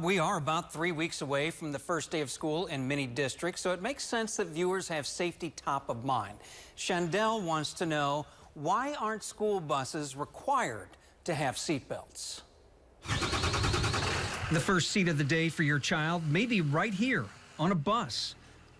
We are about 3 weeks away from the first day of school in many districts, so it makes sense that viewers have safety top of mind. Chandel wants to know, why aren't school buses required to have seatbelts? The first seat of the day for your child may be right here on a bus.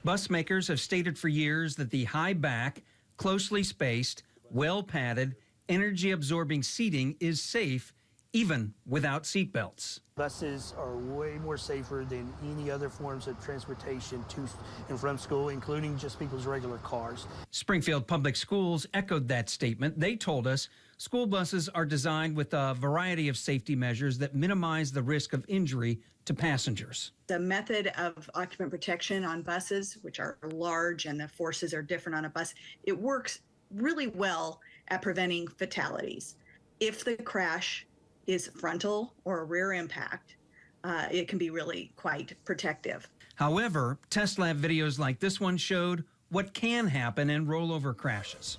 Bus makers have stated for years that the high back, closely spaced, well padded, energy absorbing seating is safe even without seatbelts. Buses are way more safer than any other forms of transportation to and from school, including just people's regular cars. Springfield Public Schools echoed that statement. They told us school buses are designed with a variety of safety measures that minimize the risk of injury to passengers. The method of occupant protection on buses, which are large and the forces are different on a bus, it works really well at preventing fatalities. If the crash is frontal or a rear impact, it can be really quite protective. However, test lab videos like this one showed what can happen in rollover crashes.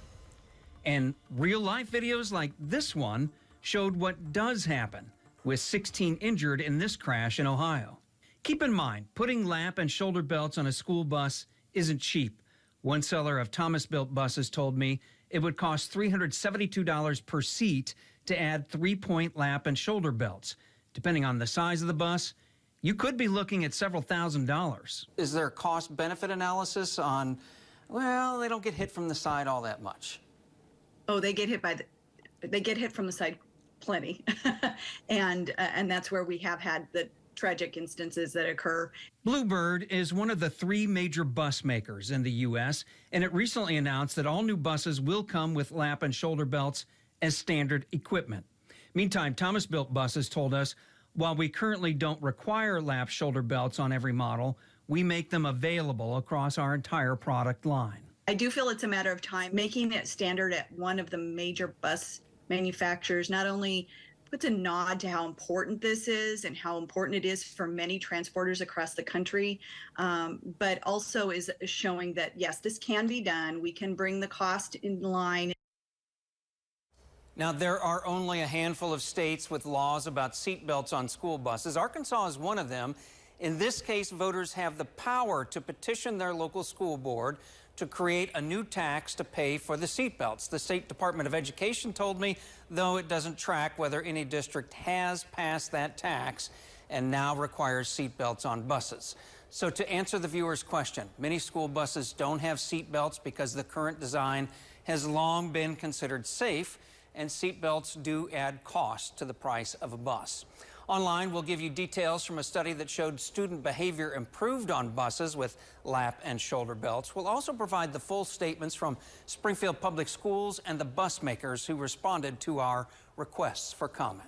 And real-life videos like this one showed what does happen, with 16 injured in this crash in Ohio. Keep in mind, putting lap and shoulder belts on a school bus isn't cheap. One seller of Thomas-built buses told me it would cost $372 per seat to add 3-point lap and shoulder belts. Depending on the size of the bus, you could be looking at several $1,000s. Is there a cost-benefit analysis on, well, they don't get hit from the side all that much? Oh, they get hit from the side plenty. and that's where we have had the tragic instances that occur. Bluebird is one of the 3 major bus makers in the U.S., and it recently announced that all new buses will come with lap and shoulder belts as standard equipment. Meantime, Thomas-built buses told us, while we currently don't require lap shoulder belts on every model, we make them available across our entire product line. I do feel it's a matter of time. Making it standard at one of the major bus manufacturers not only puts a nod to how important this is and how important it is for many transporters across the country, but also is showing that, yes, this can be done. We can bring the cost in line. Now, there are only a handful of states with laws about seatbelts on school buses. Arkansas is one of them. In this case, voters have the power to petition their local school board to create a new tax to pay for the seatbelts. The State Department of Education told me, though, it doesn't track whether any district has passed that tax and now requires seatbelts on buses. So to answer the viewer's question, many school buses don't have seatbelts because the current design has long been considered safe, and seatbelts do add cost to the price of a bus. Online, we'll give you details from a study that showed student behavior improved on buses with lap and shoulder belts. We'll also provide the full statements from Springfield Public Schools and the bus makers who responded to our requests for comment.